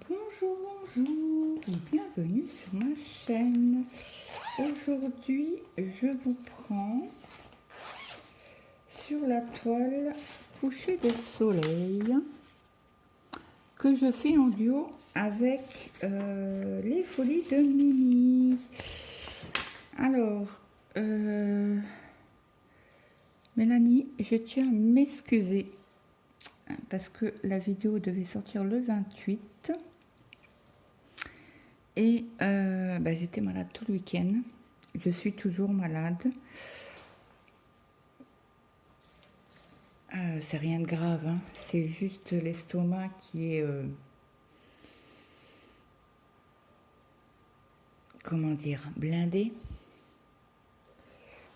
Bonjour, bonjour et bienvenue sur ma chaîne. Aujourd'hui, je vous prends sur la toile coucher de soleil que je fais en duo avec les folies de Mimi. Alors, Mélanie, je tiens à m'excuser parce que la vidéo devait sortir le 28 et j'étais malade tout le week-end. Je suis toujours malade. C'est rien de grave, hein. C'est juste l'estomac qui est, comment dire, blindé.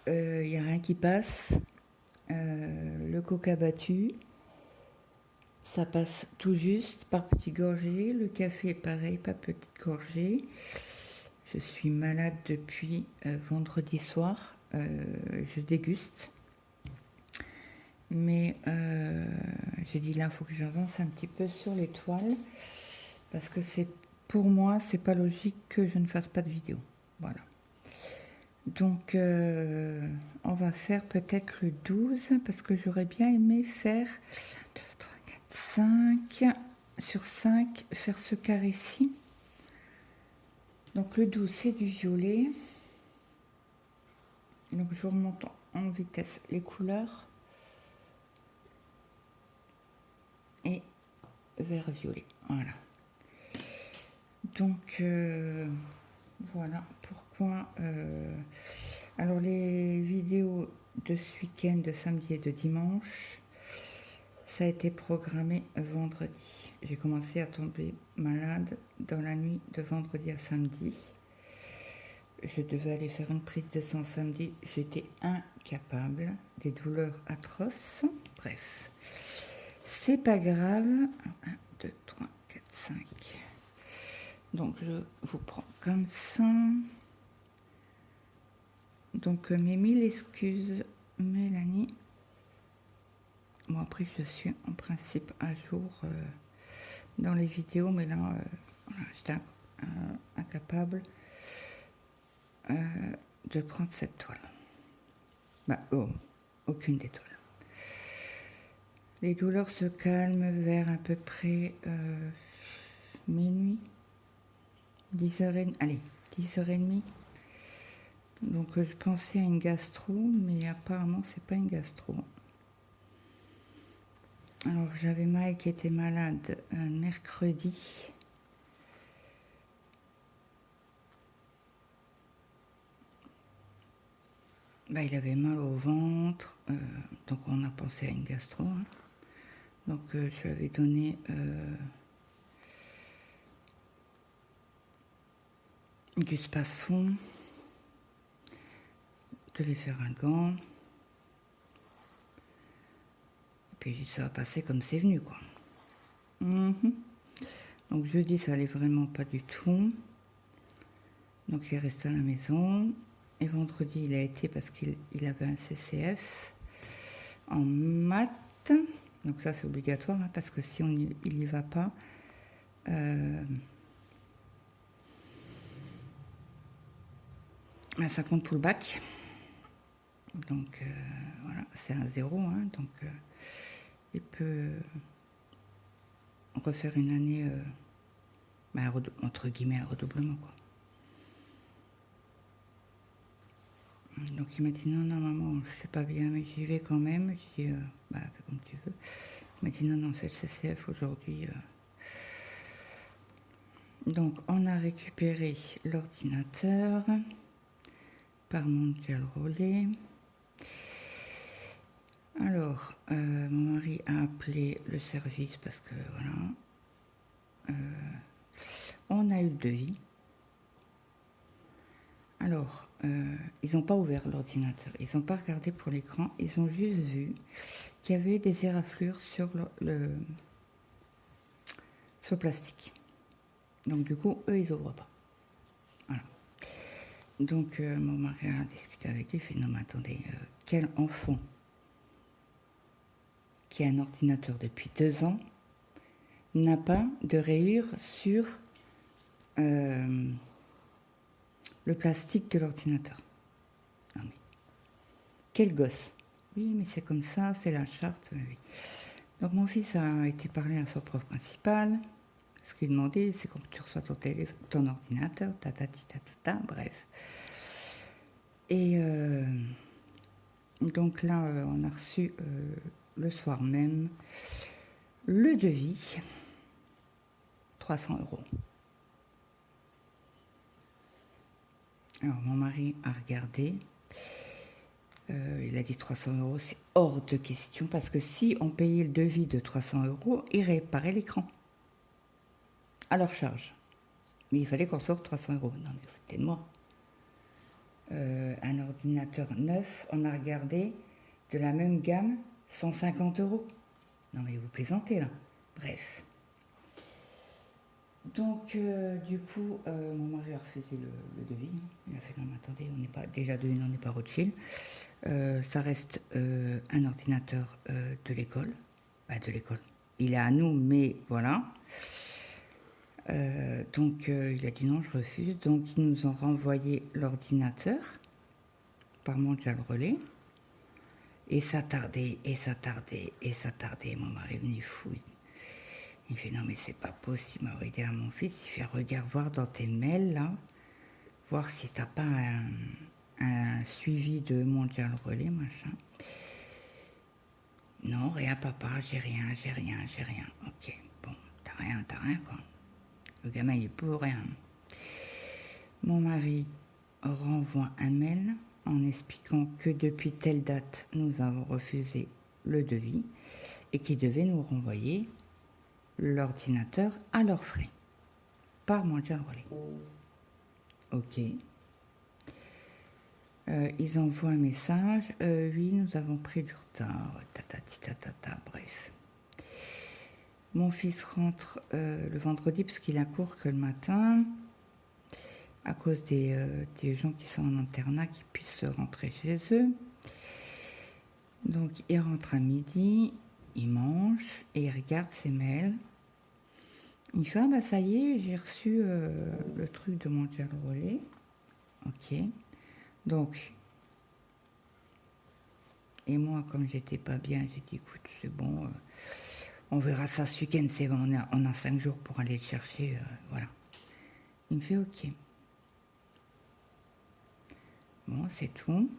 Il n'y a rien qui passe. Le coca battu, ça passe tout juste par petites gorgées. Le café, pareil, pas petite gorgée. Je suis malade depuis vendredi soir. Je déguste. Mais j'ai dit là, il faut que j'avance un petit peu sur les toiles. Parce que pour moi, c'est pas logique que je ne fasse pas de vidéo. Voilà. Donc, on va faire peut-être le 12. Parce que j'aurais bien aimé faire 2, 3, 4, 5. Sur 5, faire ce carré-ci. Donc, le 12, c'est du violet. Donc, je remonte en vitesse les couleurs. Et vert violet, voilà. Donc voilà pourquoi alors les vidéos de ce week-end, de samedi et de dimanche, ça a été programmé vendredi. J'ai commencé à tomber malade dans la nuit de vendredi à samedi. Je devais aller faire une prise de sang samedi, j'étais incapable, des douleurs atroces, bref. C'est pas grave. 1, 2, 3, 4, 5. Donc, je vous prends comme ça. Donc, mes 1000 excuses, Mélanie. Bon, après, je suis en principe à jour dans les vidéos, mais là, voilà, j'étais incapable de prendre cette toile. Aucune des toiles. Les douleurs se calment vers à peu près minuit, 10h30, allez, 10h30. Donc je pensais à une gastro, mais apparemment c'est pas une gastro. Alors j'avais Mike qui était malade mercredi. Il avait mal au ventre, donc on a pensé à une gastro. Hein. Donc je lui avais donné du Spasfon, de lui faire un gant. Et puis ça va passer comme c'est venu, quoi. Donc jeudi ça allait vraiment pas du tout. Donc il est resté à la maison. Et vendredi il a été parce qu'il avait un CCF en maths. Donc ça c'est obligatoire, hein, parce que si il n'y va pas, ça compte pour le bac. Donc voilà, c'est un 0, hein, donc il peut refaire une année, entre guillemets, un redoublement, quoi. Donc il m'a dit non maman, je suis pas bien, mais j'y vais quand même. J'ai dit fais comme tu veux. Il m'a dit non c'est le CCF aujourd'hui. Donc on a récupéré l'ordinateur par Mondial Relais. Alors mon mari a appelé le service parce que voilà, on a eu le devis. Alors ils n'ont pas ouvert l'ordinateur, ils n'ont pas regardé pour l'écran, ils ont juste vu qu'il y avait des éraflures sur le plastique. Donc du coup, eux, ils n'ouvrent pas. Voilà. Donc mon mari a discuté avec lui, il fait non mais attendez, quel enfant qui a un ordinateur depuis 2 ans n'a pas de rayures sur le plastique de l'ordinateur. Non mais, quel gosse! Oui, mais c'est comme ça, c'est la charte. Oui. Donc mon fils a été parler à son prof principal. Ce qu'il demandait, c'est quand tu reçois ton ordinateur, bref. Et donc là, on a reçu le soir même le devis, 300 €. Alors mon mari a regardé, il a dit 300 €, c'est hors de question, parce que si on payait le devis de 300 €, il réparait l'écran à leur charge. Mais il fallait qu'on sorte 300 €. Non mais foutez de moi. Un ordinateur neuf, on a regardé, de la même gamme, 150 €. Non mais vous plaisantez là. Bref. Donc du coup, mon mari a refusé le devis. Il a fait non mais attendez, on n'est pas déjà de une, on n'est pas Rothschild. Ça reste un ordinateur de l'école. Bah, de l'école. Il est à nous, mais voilà. Donc il a dit non, je refuse. Donc ils nous ont renvoyé l'ordinateur par Mondial Relais. Et ça tardait, et ça tardait, et ça tardait. Mon mari est venu fou. Il fait non mais c'est pas possible. Il dit à mon fils, il fait regarde voir dans tes mails là, voir si t'as pas un suivi de Mondial Relais, machin. Non, rien papa, j'ai rien. Ok, bon, t'as rien quoi. Le gamin il est pour rien. Mon mari renvoie un mail en expliquant que depuis telle date, nous avons refusé le devis et qu'il devait nous renvoyer l'ordinateur à leurs frais, par Mondial Relais. Ok. Ils envoient un message. Oui, nous avons pris du retard. Bref. Mon fils rentre le vendredi parce qu'il a cours que le matin, à cause des gens qui sont en internat qui puissent rentrer chez eux. Donc il rentre à midi, il mange et il regarde ses mails. Il fait ah bah ça y est, j'ai reçu le truc de Mondial Relais. Ok. Donc et moi comme j'étais pas bien, j'ai dit écoute c'est bon, on verra ça ce week-end, c'est bon, on a 5 jours pour aller le chercher, voilà. Il me fait ok. Bon c'est tout.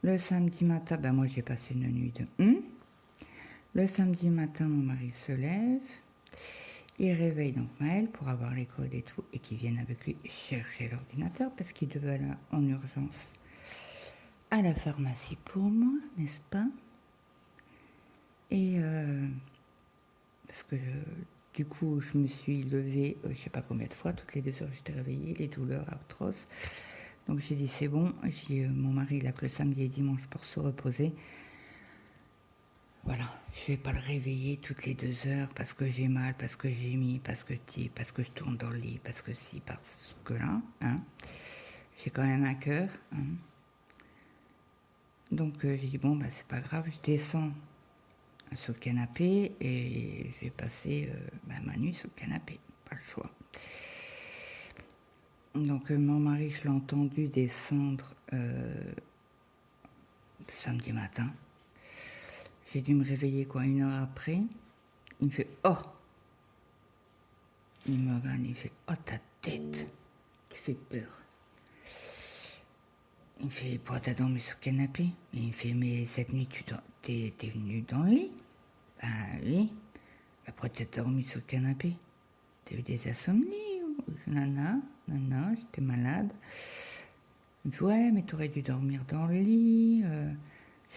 Le samedi matin, ben moi j'ai passé une nuit de Le samedi matin, mon mari se lève, il réveille donc Maël pour avoir les codes et tout, et qu'il vienne avec lui chercher l'ordinateur parce qu'il devait aller en urgence à la pharmacie pour moi, n'est-ce pas? Et parce que du coup, je me suis levée, je sais pas combien de fois, toutes les 2 heures j'étais réveillée, les douleurs atroces. Donc j'ai dit c'est bon, mon mari il a que le samedi et dimanche pour se reposer. Voilà, je vais pas le réveiller toutes les 2 heures parce que j'ai mal, parce que j'ai mis, parce que je tourne dans le lit, parce que si, parce que là, hein. J'ai quand même un cœur, hein. Donc j'ai dit bon bah c'est pas grave, je descends sur le canapé et je vais passer ma nuit sur le canapé, pas le choix. Donc mon mari, je l'ai entendu descendre samedi matin. J'ai dû me réveiller quoi 1 heure après. Il me fait oh. Il me regarde, il fait oh ta tête, tu fais peur. Il me fait pourquoi t'as dormi sur le canapé? Et il me fait mais cette nuit t'es venu dans le lit? Ben oui. Après t'as dormi sur le canapé? T'as eu des insomnies ou nana, j'étais malade. Il me fait ouais mais t'aurais dû dormir dans le lit.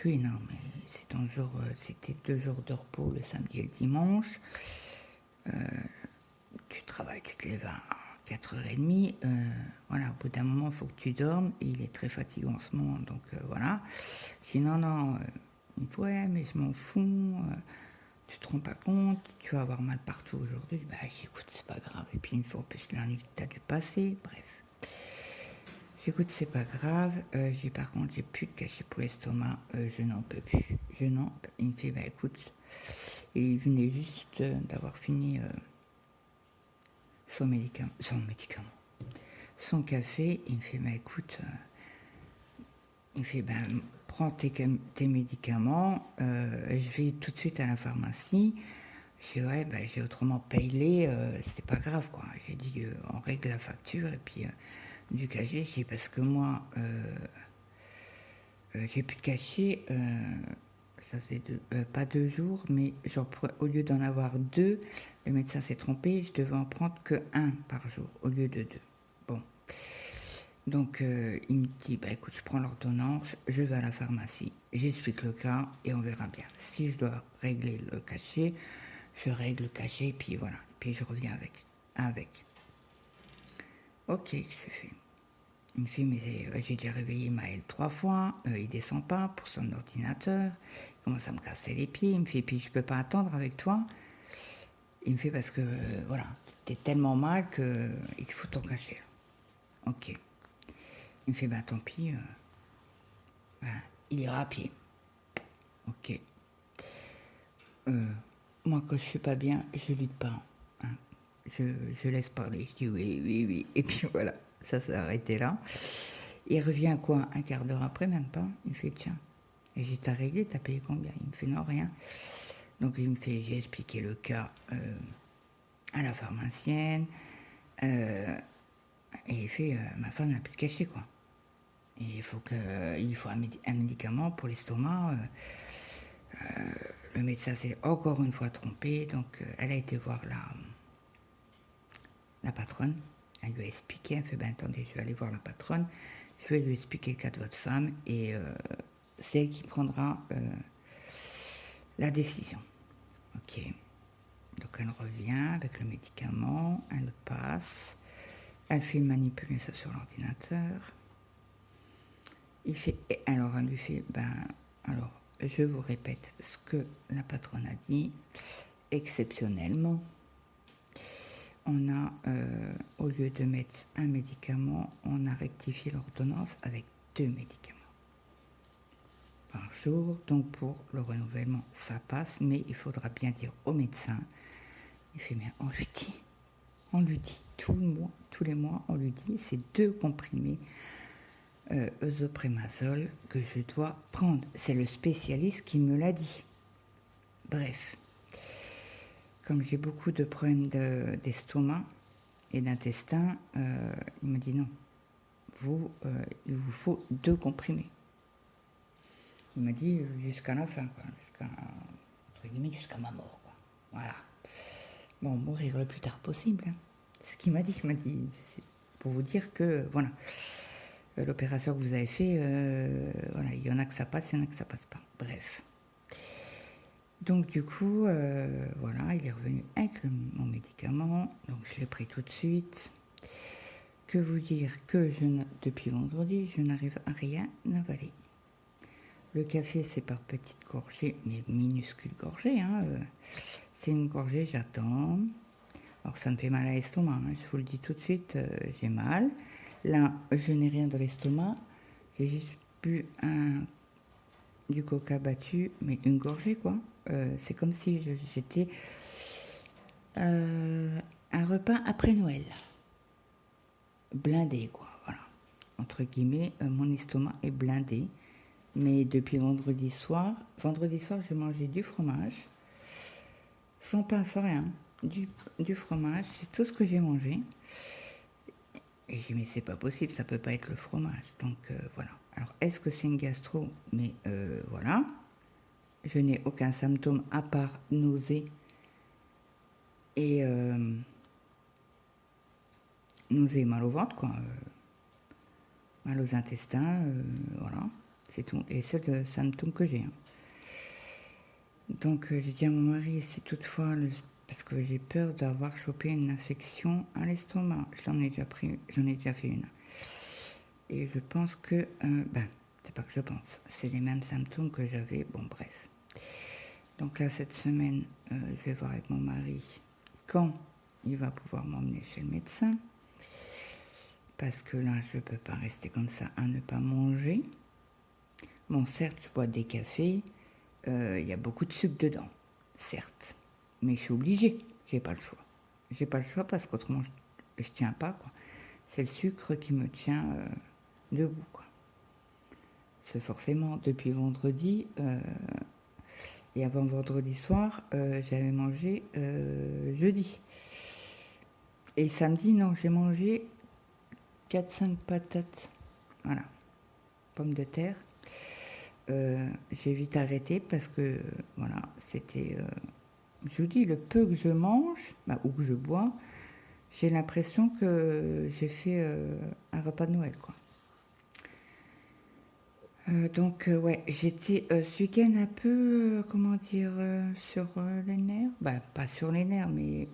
Je dis non mais c'était 2 jours de repos le samedi et le dimanche. Tu travailles, tu te lèves à 4h30, voilà, au bout d'un moment, il faut que tu dormes, et il est très fatigué en ce moment, donc voilà. Je dis non, il me fait, ouais, mais je m'en fous, tu te rends pas compte, tu vas avoir mal partout aujourd'hui. Bah écoute, c'est pas grave, et puis une fois en plus la nuit que tu as dû passer, bref. J'écoute, c'est pas grave, par contre, j'ai plus de cachet pour l'estomac, je n'en peux plus, Il me fait, bah écoute, Et il venait juste d'avoir fini son café. Il me fait, bah écoute, il me fait, ben prends tes médicaments, je vais tout de suite à la pharmacie. Je dis, ouais, ben j'ai autrement paye-les, c'est pas grave, quoi. J'ai dit, on règle la facture, et puis du cachet, j'ai dit, parce que moi, j'ai plus de cachet, ça faisait pas 2 jours, mais genre, au lieu d'en avoir 2, le médecin s'est trompé, je devais en prendre que 1 par jour, au lieu de 2. Bon. Donc, il me dit, bah écoute, je prends l'ordonnance, je vais à la pharmacie, j'explique le cas et on verra bien. Si je dois régler le cachet, je règle le cachet, puis voilà. Puis je reviens avec. Ok, je fais. Il me fait, mais j'ai déjà réveillé Maël 3 fois, il descend pas pour son ordinateur, il commence à me casser les pieds, il me fait, puis je peux pas attendre avec toi. Il me fait, parce que, voilà, t'es tellement mal que il faut ton cachet. Ok. Il me fait, bah tant pis, bah, il ira à pied. Ok. Moi, quand je suis pas bien, je lutte pas. Hein. Je laisse parler. Je dis oui, oui, oui. Et puis voilà, ça s'est arrêté là. Il revient quoi, un quart d'heure après, même pas. Il me fait, tiens. Et j'ai, t'as réglé, t'as payé combien? Il me fait, non, rien. Donc il me fait, j'ai expliqué le cas à la pharmacienne. Et il fait, ma femme n'a plus de cachet, quoi. Et il faut un médicament pour l'estomac. Le médecin s'est encore une fois trompé, donc elle a été voir la patronne. Elle lui a expliqué, elle fait, ben attendez, je vais aller voir la patronne, je vais lui expliquer le cas de votre femme, et c'est elle qui prendra la décision. Ok. Donc elle revient avec le médicament, elle le passe, elle fait manipuler ça sur l'ordinateur. Alors elle lui fait, ben alors je vous répète ce que la patronne a dit. Exceptionnellement, on a, au lieu de mettre un médicament, on a rectifié l'ordonnance avec 2 médicaments par jour. Donc pour le renouvellement, ça passe, mais il faudra bien dire au médecin. Il fait, mais on lui dit tous les mois, on lui dit, c'est 2 comprimés Eusoprémasol que je dois prendre. C'est le spécialiste qui me l'a dit. Bref, comme j'ai beaucoup de problèmes d'estomac et d'intestin, il me dit non, il vous faut 2 comprimés. Il m'a dit jusqu'à la fin, quoi, jusqu'à ma mort, quoi. Voilà. Bon, mourir le plus tard possible. Hein. Ce qu'il m'a dit, c'est pour vous dire que, voilà, l'opération que vous avez fait, voilà, il y en a que ça passe, il y en a que ça passe pas. Bref. Donc du coup, voilà, il est revenu avec mon médicament, donc je l'ai pris tout de suite. Que vous dire que depuis vendredi, je n'arrive à rien avaler. Le café, c'est par petites gorgées, mais minuscules gorgées. Hein, c'est une gorgée, j'attends. Alors ça me fait mal à l'estomac, hein, je vous le dis tout de suite, j'ai mal. Là, je n'ai rien dans l'estomac, j'ai juste bu du coca battu, mais une gorgée, quoi. C'est comme si j'étais un repas après Noël. Blindé, quoi, voilà. Entre guillemets, mon estomac est blindé. Mais depuis vendredi soir, j'ai mangé du fromage, sans pain, sans rien. Du fromage, c'est tout ce que j'ai mangé. Et j'ai dit, mais c'est pas possible, ça peut pas être le fromage. Donc voilà. Alors, est-ce que c'est une gastro? Mais voilà. Je n'ai aucun symptôme à part nausée et nausée et mal au ventre, quoi. Mal aux intestins, voilà. C'est tout. Et c'est le symptôme que j'ai. Hein. Donc j'ai dit à mon mari, si toutefois, parce que j'ai peur d'avoir chopé une infection à l'estomac. J'en ai déjà fait une. Et je pense que, c'est pas que je pense, c'est les mêmes symptômes que j'avais. Bon, bref. Donc là, cette semaine, je vais voir avec mon mari quand il va pouvoir m'emmener chez le médecin. Parce que là, je ne peux pas rester comme ça à ne pas manger. Bon, certes, je bois des cafés, il y a beaucoup de sucre dedans. certes, mais je suis obligée, j'ai pas le choix. J'ai pas le choix parce qu'autrement je tiens pas, quoi. C'est le sucre qui me tient debout, quoi. C'est forcément depuis vendredi et avant vendredi soir, j'avais mangé jeudi. Et samedi, non, j'ai mangé 4-5 patates, voilà, pommes de terre. J'ai vite arrêté parce que, voilà, c'était, je vous dis, le peu que je mange, bah, ou que je bois, j'ai l'impression que j'ai fait un repas de Noël, quoi. Donc, ouais, j'étais ce week-end un peu, comment dire, sur les nerfs. Bah, pas sur les nerfs, mais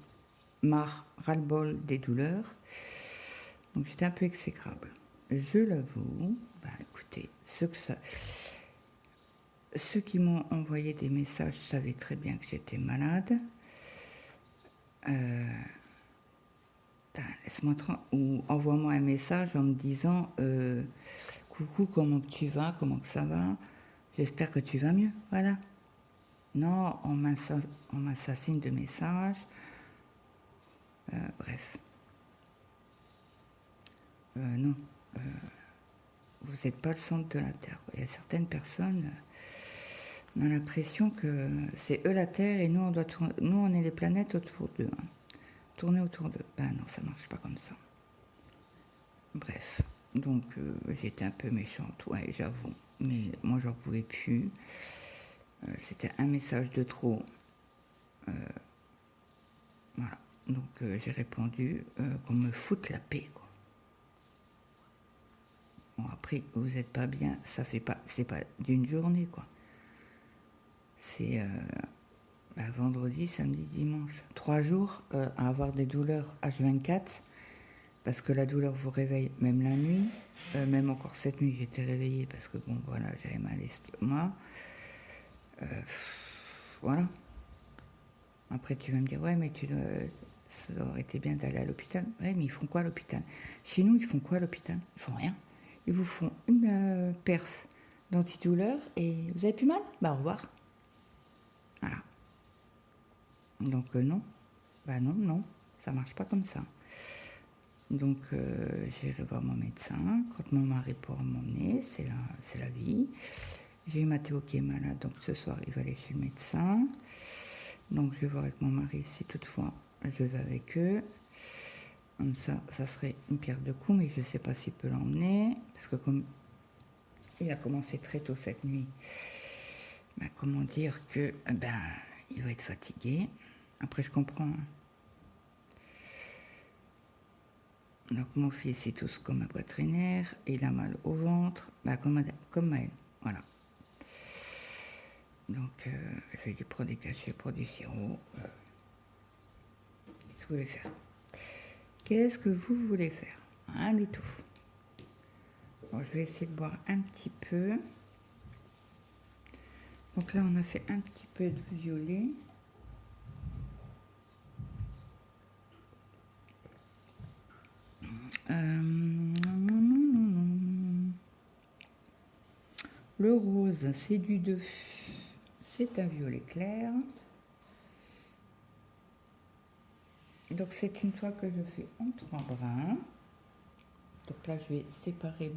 marre, ras-le-bol des douleurs. Donc, j'étais un peu exécrable. Je l'avoue. Bah, écoutez, ceux qui m'ont envoyé des messages savaient très bien que j'étais malade. Laisse-moi ou envoie-moi un message en me disant coucou, comment tu vas, comment que ça va, j'espère que tu vas mieux, voilà. Non, on m'assassine de messages, bref. Non, vous n'êtes pas le centre de la Terre. Il y a certaines personnes, on a l'impression que c'est eux la Terre et nous on doit tourner, nous on est les planètes autour d'eux, hein. Tourner autour d'eux. Ben non, ça marche pas comme ça. Bref, donc j'étais un peu méchante, ouais, j'avoue. Mais moi, j'en pouvais plus. C'était un message de trop. Voilà. Donc j'ai répondu qu'on me foute la paix, quoi. Bon, après, vous n'êtes pas bien, ça c'est pas d'une journée, quoi. C'est vendredi, samedi, dimanche. 3 jours à avoir des douleurs H24. Parce que la douleur vous réveille même la nuit, même encore cette nuit j'étais réveillée parce que bon voilà j'avais mal à l'estomac. Voilà. Après tu vas me dire ouais mais ça aurait été bien d'aller à l'hôpital. Ouais mais ils font quoi à l'hôpital? Chez nous ils font quoi à l'hôpital? Ils font rien. Ils vous font une perf d'antidouleur et vous avez plus mal? Bah au revoir. Voilà. Donc non. Bah non, ça marche pas comme ça. Donc j'irai voir mon médecin. Quand mon mari pourra m'emmener, c'est la vie. J'ai Mathéo qui est malade, donc ce soir il va aller chez le médecin. Donc je vais voir avec mon mari si toutefois je vais avec eux. Comme ça serait une pierre de coups, mais je ne sais pas s'il peut l'emmener. Parce que comme il a commencé très tôt cette nuit, ben, comment dire que il va être fatigué. Après je comprends. Donc mon fils est tous comme un poitrinaire, il a mal au ventre, comme Maël, voilà. Donc je lui dis prends des cachets, prends du sirop. Qu'est-ce que vous voulez faire? Qu'est-ce que vous voulez faire? Rien du tout. Bon, je vais essayer de boire un petit peu. Donc là on a fait un petit peu de violet. Le rose, c'est du 2. C'est un violet clair. Donc c'est une toile que je fais en 3 brins. Donc là je vais séparer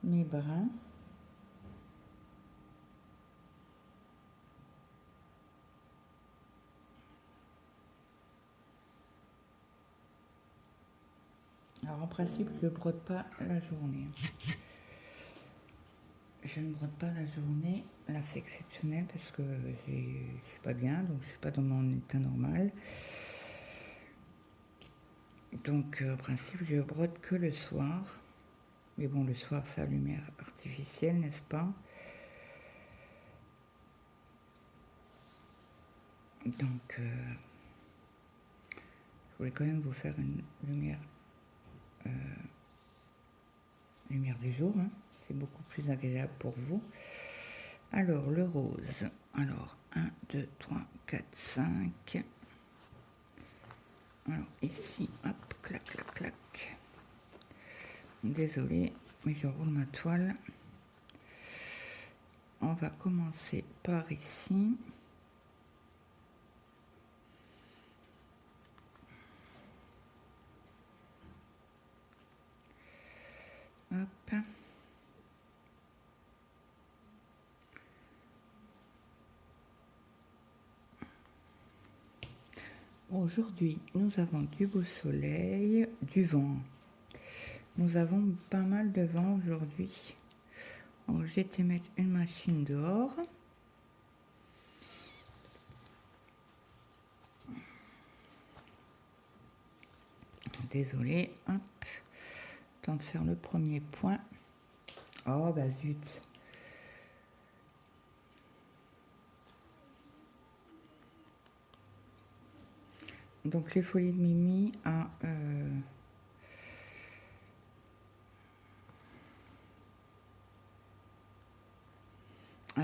mes brins. Alors en principe je ne brode pas la journée. Je ne brode pas la journée. Là c'est exceptionnel parce que je suis pas bien, donc je suis pas dans mon état normal. Donc en principe je brode que le soir. Mais bon, le soir c'est la lumière artificielle, n'est-ce pas? Donc je voulais quand même vous faire une lumière du jour, hein. C'est beaucoup plus agréable pour vous. Alors le rose, alors 1, 2, 3, 4, 5. Alors ici, hop, clac, clac, clac. Désolée, mais je roule ma toile. On va commencer par ici. Aujourd'hui, nous avons du beau soleil, du vent. Nous avons pas mal de vent aujourd'hui. Alors, j'ai été mettre une machine dehors. Désolée, hop. Temps de faire le premier point. Oh bah zut. Donc les folies de Mimi a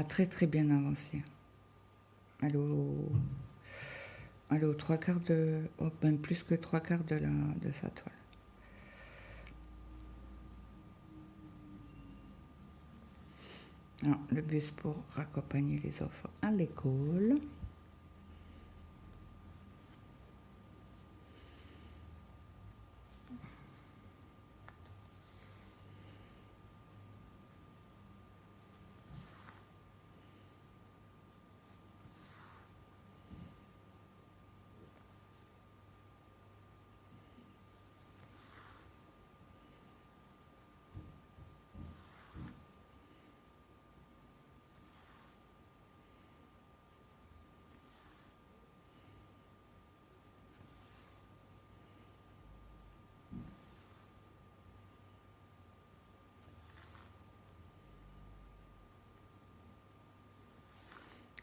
très bien avancé. Elle est aux trois quarts de, oh, même plus que trois quarts de sa toile. Alors, le bus pour accompagner les enfants à l'école.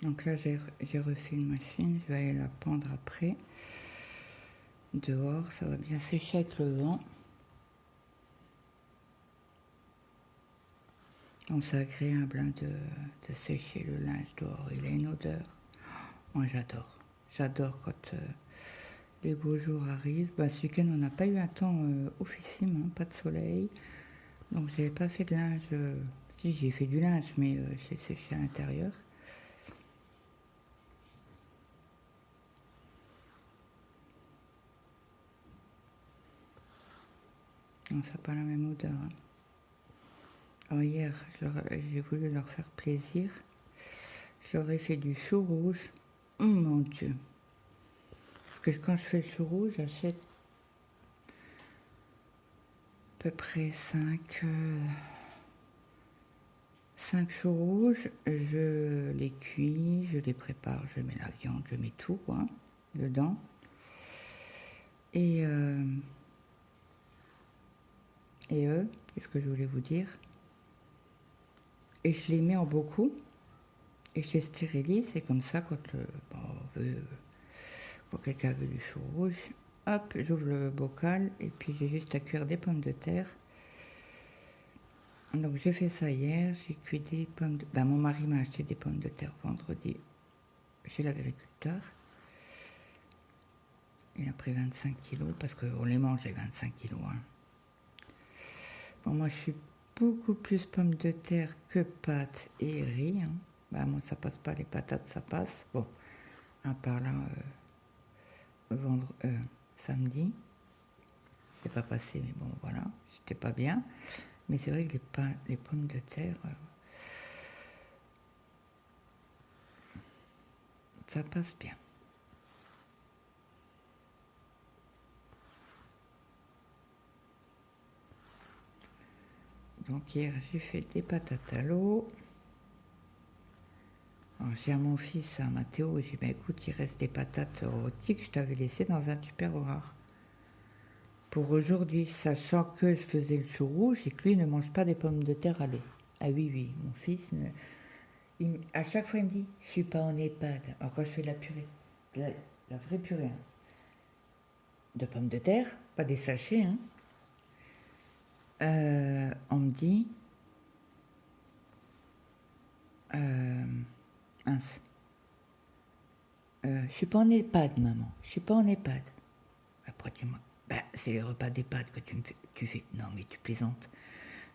Donc là, j'ai refait une machine, je vais aller la pendre après. Dehors, ça va bien sécher avec le vent. Donc c'est agréable hein, de sécher le linge dehors, il a une odeur. Moi j'adore, j'adore quand les beaux jours arrivent. Bah, ce week-end on n'a pas eu un temps oufissime, hein, pas de soleil. Donc j'avais pas fait de linge, si j'ai fait du linge mais j'ai séché à l'intérieur. Non, ça n'a pas la même odeur. Hein. Alors hier, j'ai voulu leur faire plaisir. J'aurais fait du chou rouge. Oh mon Dieu. Parce que quand je fais le chou rouge, j'achète à peu près 5 choux rouges. Je les cuis, je les prépare, je mets la viande, je mets tout quoi, dedans. Et eux, qu'est-ce que je voulais vous dire? Et je les mets en beaucoup. Et je les stérilise. Et comme ça, quand quelqu'un veut du chou rouge, hop, j'ouvre le bocal. Et puis j'ai juste à cuire des pommes de terre. Donc j'ai fait ça hier. J'ai cuit des pommes de... Ben, mon mari m'a acheté des pommes de terre vendredi chez l'agriculteur. Il a pris 25 kilos parce qu'on les mange les 25 kilos. Hein. Bon, moi je suis beaucoup plus pommes de terre que pâtes et riz. Hein. Bah, moi ça passe pas, les patates ça passe. Bon, à part là, samedi, c'est pas passé, mais bon voilà, j'étais pas bien. Mais c'est vrai que les pommes de terre, ça passe bien. Donc hier j'ai fait des patates à l'eau. Alors j'ai à mon fils, à Mathéo, j'ai dit bah, écoute, il reste des patates rôties que je t'avais laissées dans un tupperware. Pour aujourd'hui, sachant que je faisais le chou rouge et que lui ne mange pas des pommes de terre à l'eau. Ah oui, mon fils, à chaque fois il me dit, je suis pas en EHPAD. Alors quand je fais de la purée, la vraie purée, hein, de pommes de terre, pas des sachets, hein, on me dit, mince, je suis pas en EHPAD, maman, je suis pas en EHPAD. Après tu me... Ben, c'est les repas d'EHPAD que tu fais. Non mais tu plaisantes.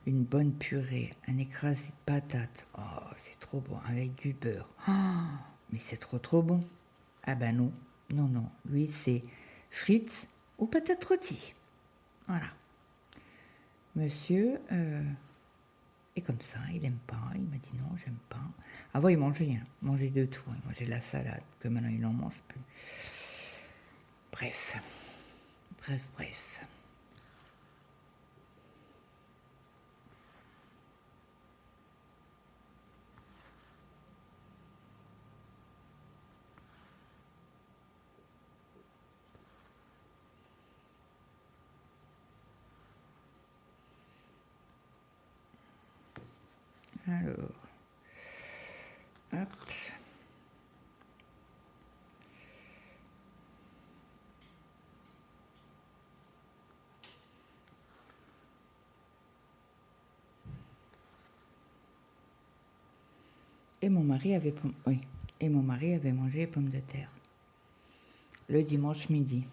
Une bonne purée, un écrasé de patates. Oh, c'est trop bon, avec du beurre. Oh, mais c'est trop bon. Ah ben non. Lui, c'est frites ou patates rôties. Voilà. Monsieur est comme ça, il n'aime pas. Il m'a dit non, j'aime pas. Avant, il mangeait rien. Il mangeait de tout. Il mangeait de la salade, que maintenant, il n'en mange plus. bref. Bref, bref. Alors, hop. Et mon mari avait, oui, et mon mari avait mangé les pommes de terre le dimanche midi.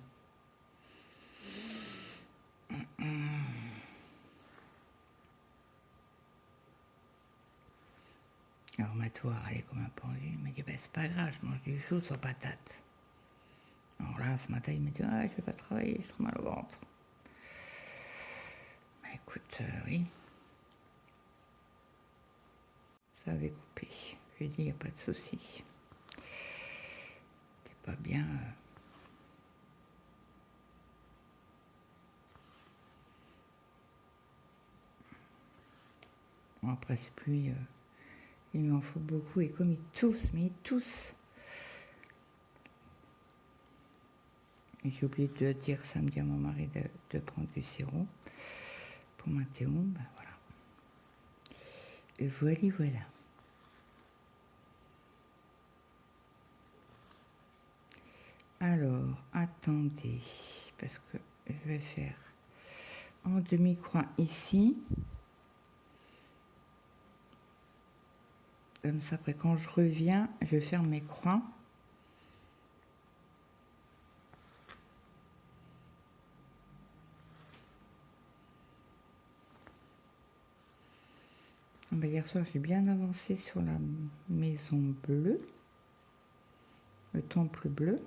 Alors ma tour, elle est comme un pendu. Il m'a dit, ben, c'est pas grave, je mange du chou sans patate. Alors là, ce matin, il m'a dit, ah, je vais pas travailler, je trouve mal au ventre. Bah écoute, oui. Ça avait coupé. Je lui ai dit, il n'y a pas de souci. T'es pas bien. Bon, après, c'est plus... il m'en faut beaucoup. Et comme ils toussent, mais ils toussent. J'ai oublié de dire samedi à mon mari de prendre du sirop pour ma Théo. Ben voilà. Et voilà. Alors, attendez, parce que je vais faire en demi-croix ici. Comme ça, après, quand je reviens, je vais faire mes croix. Ben, hier soir, j'ai bien avancé sur la maison bleue, le temple bleu.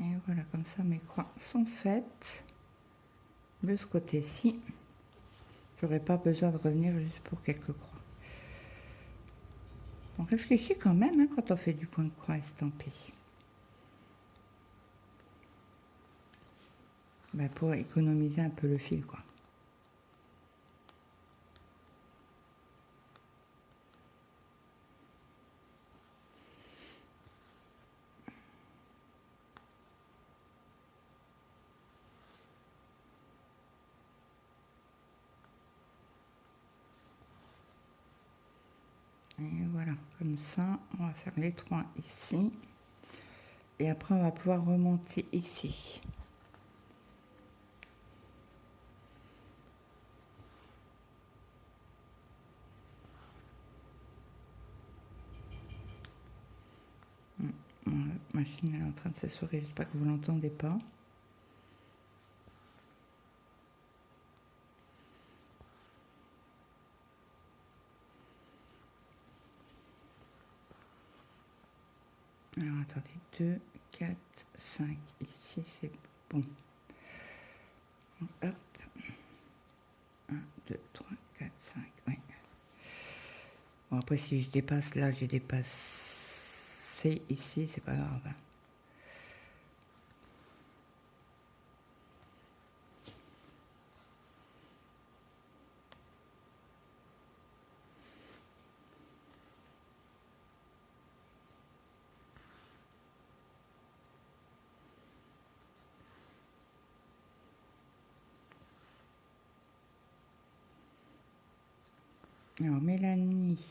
Et voilà, comme ça, mes croix sont faites. De ce côté-ci, j'aurais pas besoin de revenir juste pour quelques croix. On réfléchit quand même hein, quand on fait du point de croix estampé. Ben, pour économiser un peu le fil, quoi. Et voilà, comme ça, on va faire les trois ici. Et après, on va pouvoir remonter ici. La machine elle est en train de s'assurer, j'espère que vous l'entendez pas. Alors attendez, 2, 4, 5, ici c'est bon. Hop, 1, 2, 3, 4, 5, oui. Bon après si je dépasse là, j'ai dépassé ici, c'est pas grave. Alors Mélanie,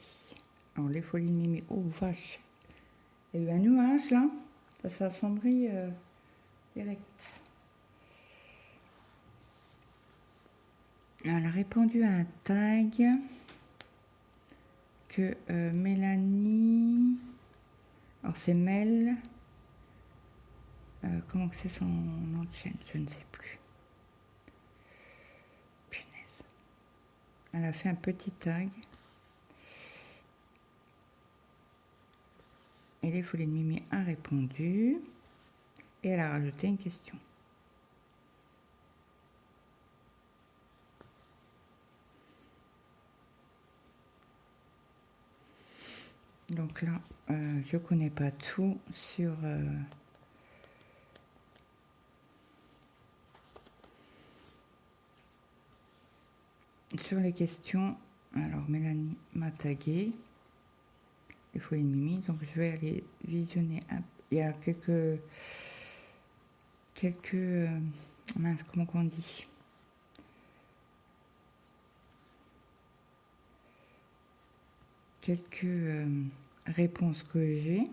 alors les folies de Mimi, oh vache, il y a eu un nuage là, ça s'est assombri direct. Elle a répondu à un tag que Mélanie, alors c'est Mel, comment que c'est son nom de chaîne, je ne sais plus. Elle a fait un petit tag. Et les Folies de Mimi a répondu. Et elle a rajouté une question. Donc là, je connais pas tout sur les questions. Alors Mélanie m'a tagué les Folies de Mimi, donc je vais aller visionner il y a quelques mince, comment qu'on dit, quelques réponses que j'ai.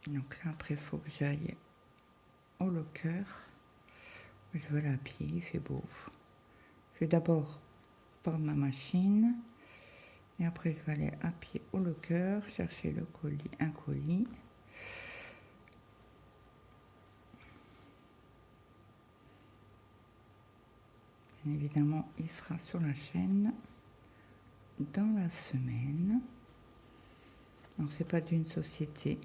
Donc là, après, il faut que j'aille au locker. Je veux la pied, il fait beau. Je vais d'abord prendre ma machine. Et après, je vais aller à pied au locker, chercher le colis, un colis. Bien évidemment, il sera sur la chaîne dans la semaine. Donc, c'est pas d'une société.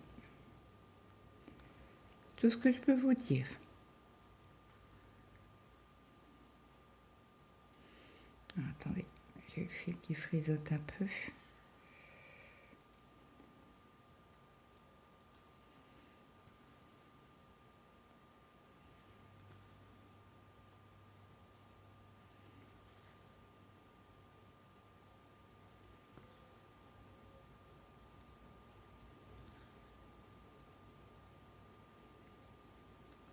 Tout ce que je peux vous dire. Alors, attendez, j'ai le fil qui frisote un peu.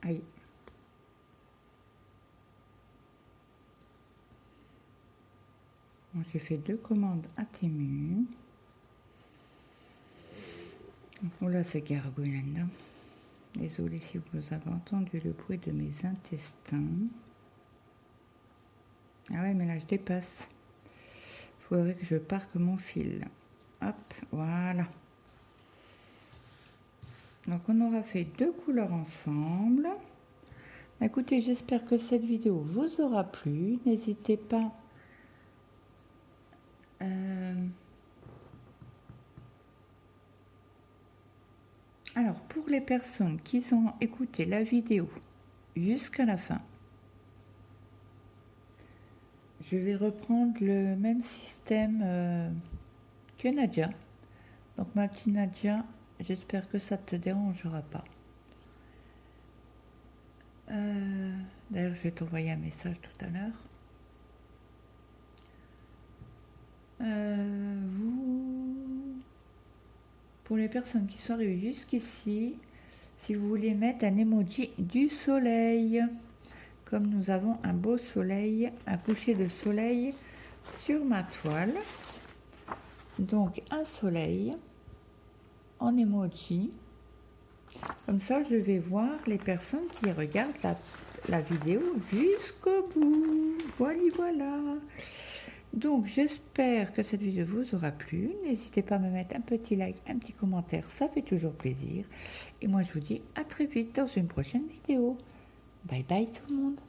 Aïe. Bon, j'ai fait 2 commandes à Temu. Oh là, c'est gargouillante. Désolée si vous avez entendu le bruit de mes intestins. Ah ouais, mais là, je dépasse. Il faudrait que je parque mon fil. Hop, voilà. Donc, on aura fait 2 couleurs ensemble. Écoutez, j'espère que cette vidéo vous aura plu. N'hésitez pas alors, pour les personnes qui ont écouté la vidéo jusqu'à la fin, je vais reprendre le même système que Nadia. Donc, ma petite Nadia, j'espère que ça ne te dérangera pas. D'ailleurs, je vais t'envoyer un message tout à l'heure. Pour les personnes qui sont arrivées jusqu'ici, si vous voulez mettre un emoji du soleil, comme nous avons un beau soleil, un coucher de soleil sur ma toile. Donc un soleil en emoji. Comme ça, je vais voir les personnes qui regardent la vidéo jusqu'au bout. Voilà. Donc, j'espère que cette vidéo vous aura plu. N'hésitez pas à me mettre un petit like, un petit commentaire, ça fait toujours plaisir. Et moi, je vous dis à très vite dans une prochaine vidéo. Bye bye tout le monde.